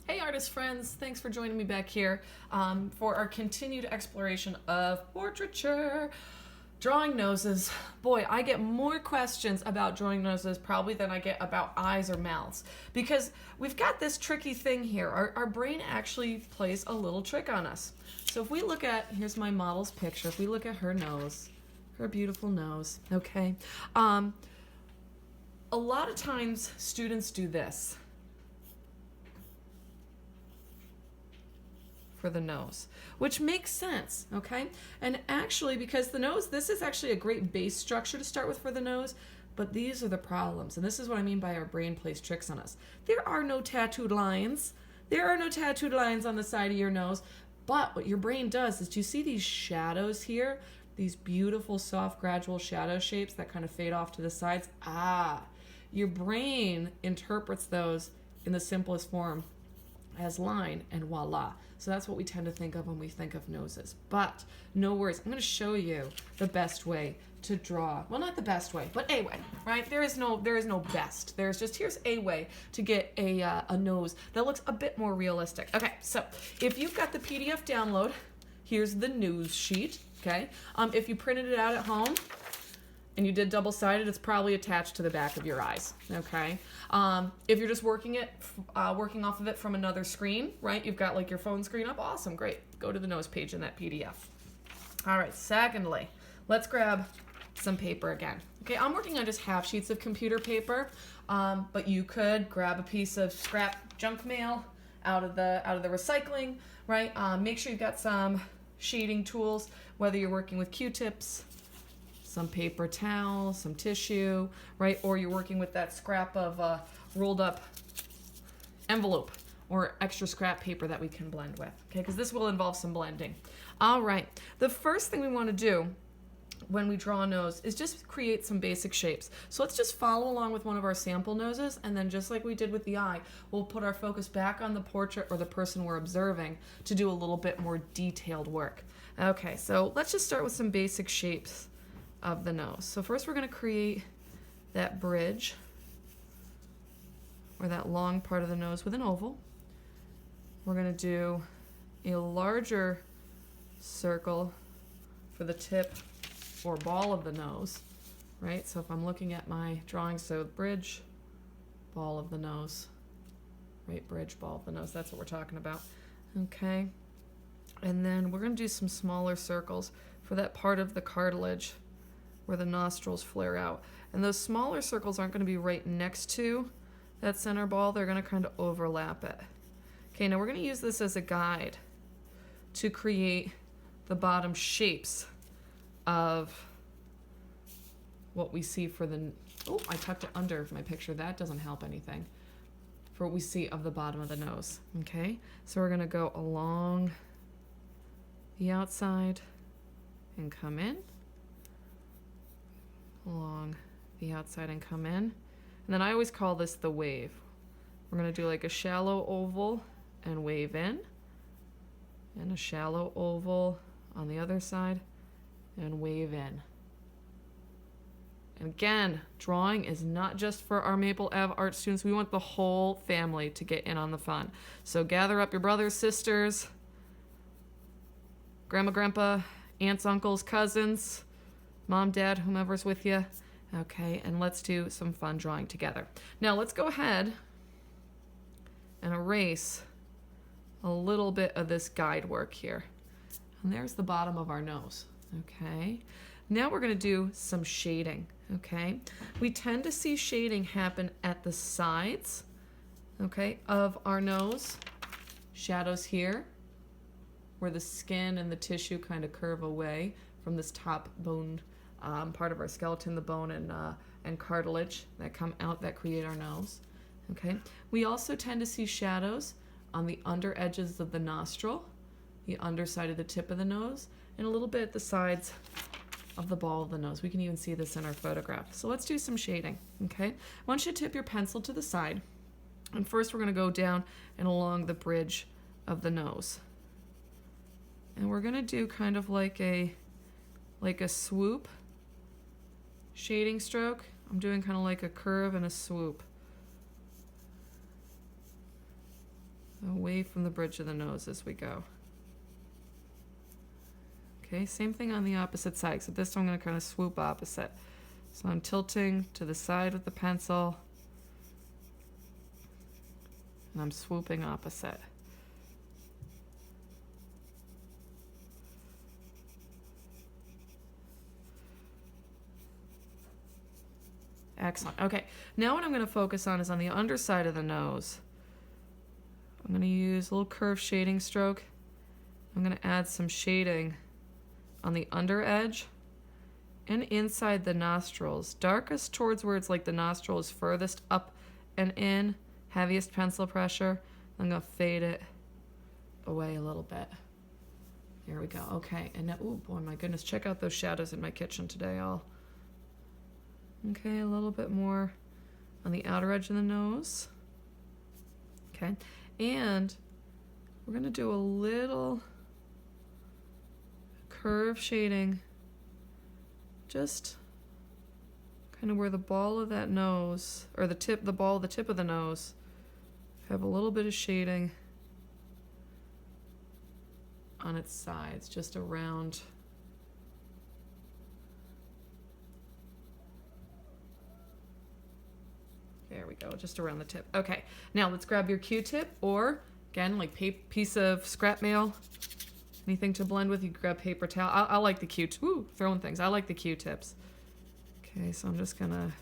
Hey artist friends, thanks for joining me back here for our continued exploration of portraiture. Drawing noses. Boy, I get more questions about drawing noses probably than I get about eyes or mouths. Because we've got this tricky thing here. Our brain actually plays a little trick on us. So if we look at, here's my model's picture, if we look at her nose, her beautiful nose, okay? A lot of times students do this for the nose, which makes sense, okay? And actually, because the nose, this is actually a great base structure to start with for the nose, but these are the problems. And this is what I mean by our brain plays tricks on us. There are no tattooed lines. There are no tattooed lines on the side of your nose, but what your brain does is, do you see these shadows here? These beautiful, soft, gradual shadow shapes that kind of fade off to the sides? Your brain interprets those in the simplest form as line, and voila. So that's what we tend to think of when we think of noses. But no worries, I'm going to show you the best way to draw. Well, not the best way, but a way, right? There is no best. There's just, here's a way to get a nose that looks a bit more realistic. Okay, so if you've got the PDF download, here's the news sheet, okay? If you printed it out at home, and you did double-sided, it's probably attached to the back of your eyes, okay? If you're just working off of it from another screen, right? You've got like your phone screen up, awesome, great. Go to the nose page in that PDF. All right, secondly, let's grab some paper again. Okay, I'm working on just half sheets of computer paper, but you could grab a piece of scrap junk mail out of the recycling, right? Make sure you've got some shading tools, whether you're working with Q-tips, some paper towel, some tissue, right? Or you're working with that scrap of rolled up envelope or extra scrap paper that we can blend with, okay? Because this will involve some blending. All right, the first thing we want to do when we draw a nose is just create some basic shapes. So let's just follow along with one of our sample noses, and then just like we did with the eye, we'll put our focus back on the portrait or the person we're observing to do a little bit more detailed work. Okay, so let's just start with some basic shapes of the nose. So first we're going to create that bridge or that long part of the nose with an oval. We're going to do a larger circle for the tip or ball of the nose, right? So if I'm looking at my drawing, so bridge, ball of the nose, right? Bridge, ball of the nose, that's what we're talking about. Okay. And then we're going to do some smaller circles for that part of the cartilage where the nostrils flare out. And those smaller circles aren't going to be right next to that center ball. They're going to kind of overlap it. Okay, now we're going to use this as a guide to create the bottom shapes of what we see for the... Oh, I tucked it under my picture. That doesn't help anything. For what we see of the bottom of the nose. Okay, so we're going to go along the outside and come in. Along the outside and come in. And then I always call this the wave. We're going to do like a shallow oval and wave in, and a shallow oval on the other side and wave in. And again, drawing is not just for our Maple Ave art students. We want the whole family to get in on the fun. So gather up your brothers, sisters, grandma, grandpa, aunts, uncles, cousins, mom, dad, whomever's with you. Okay, and let's do some fun drawing together. Now let's go ahead and erase a little bit of this guide work here. And there's the bottom of our nose. Okay, now we're going to do some shading. Okay, we tend to see shading happen at the sides, okay, of our nose. Shadows here, where the skin and the tissue kind of curve away from this top bone part of our skeleton, the bone and cartilage that come out that create our nose. Okay. We also tend to see shadows on the under edges of the nostril, the underside of the tip of the nose, and a little bit at the sides of the ball of the nose. We can even see this in our photograph. So let's do some shading. Okay. I want you to tip your pencil to the side, and first we're going to go down and along the bridge of the nose, and we're going to do kind of like a swoop shading stroke. I'm doing kind of like a curve and a swoop. away from the bridge of the nose as we go. Okay, same thing on the opposite side, except this time I'm going to kind of swoop opposite. So I'm tilting to the side with the pencil, and I'm swooping opposite. Excellent. Okay, now what I'm going to focus on is on the underside of the nose. I'm going to use a little curved shading stroke. I'm going to add some shading on the under edge and inside the nostrils. Darkest towards where it's like the nostril is furthest up and in. Heaviest pencil pressure. I'm going to fade it away a little bit. There we go. Okay, and now, oh boy, my goodness, check out those shadows in my kitchen today. Okay, a little bit more on the outer edge of the nose. Okay, and we're going to do a little curve shading just kind of where the ball of that nose, or the tip of the nose, have a little bit of shading on its sides, just around. There we go, just around the tip. Okay, now let's grab your Q-tip, or again, like piece of scrap mail, anything to blend with. You grab paper towel. I like the Q-tip. Ooh, throwing things. I like the Q-tips. Okay, so I'm just gonna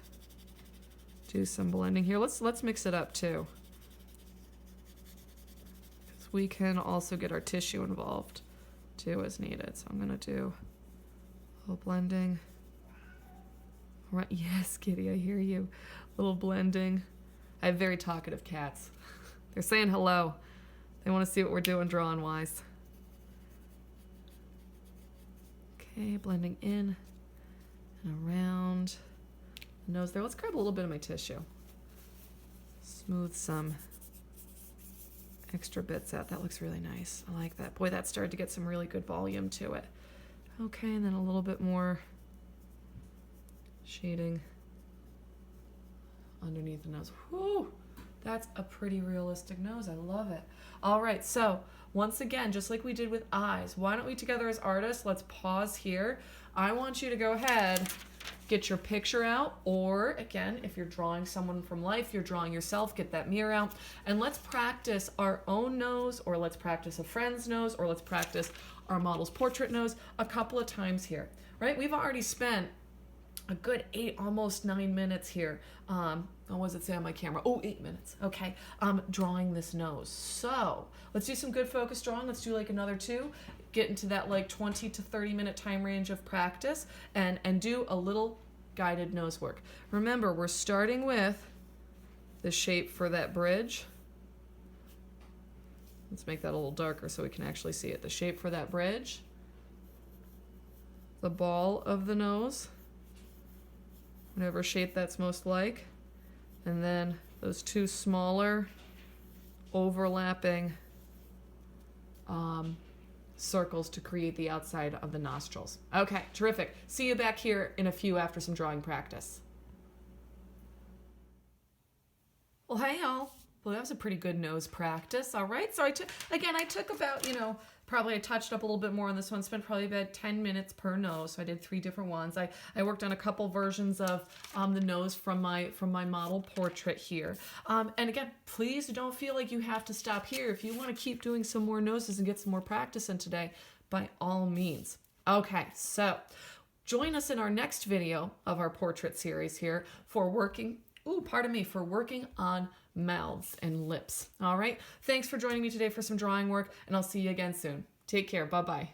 do some blending here. Let's mix it up too, because we can also get our tissue involved too as needed. So I'm gonna do a little blending. All right, yes, Kitty, I hear you. A little blending. I have very talkative cats. They're saying hello. They want to see what we're doing drawing wise. Okay, blending in and around the nose there. Let's grab a little bit of my tissue. Smooth some extra bits out. That looks really nice. I like that. Boy, that started to get some really good volume to it. Okay, and then a little bit more shading underneath the nose. Whew, that's a pretty realistic nose. I love it. All right, so once again, just like we did with eyes, why don't we together as artists, let's pause here. I want you to go ahead, get your picture out, or again, if you're drawing someone from life, you're drawing yourself, get that mirror out, and let's practice our own nose, or let's practice a friend's nose, or let's practice our model's portrait nose a couple of times here, right? We've already spent a good 8, almost 9 minutes here. What does it say on my camera? Oh, 8 minutes. Okay. Drawing this nose. So let's do some good focus drawing. Let's do like another 2. Get into that like 20 to 30 minute time range of practice and do a little guided nose work. Remember, we're starting with the shape for that bridge. Let's make that a little darker so we can actually see it. The shape for that bridge. The ball of the nose. Whatever shape that's most like. And then those 2 smaller overlapping circles to create the outside of the nostrils. Okay, terrific. See you back here in a few after some drawing practice. Well, hey y'all. Well, that was a pretty good nose practice. All right, so I took about, probably I touched up a little bit more on this one, spent probably about 10 minutes per nose. So I did 3 different ones. I worked on a couple versions of the nose from my model portrait here. And again, please don't feel like you have to stop here. If you want to keep doing some more noses and get some more practice in today, by all means. Okay, so join us in our next video of our portrait series here for working on mouths and lips. All right. Thanks for joining me today for some drawing work, and I'll see you again soon. Take care. Bye-bye.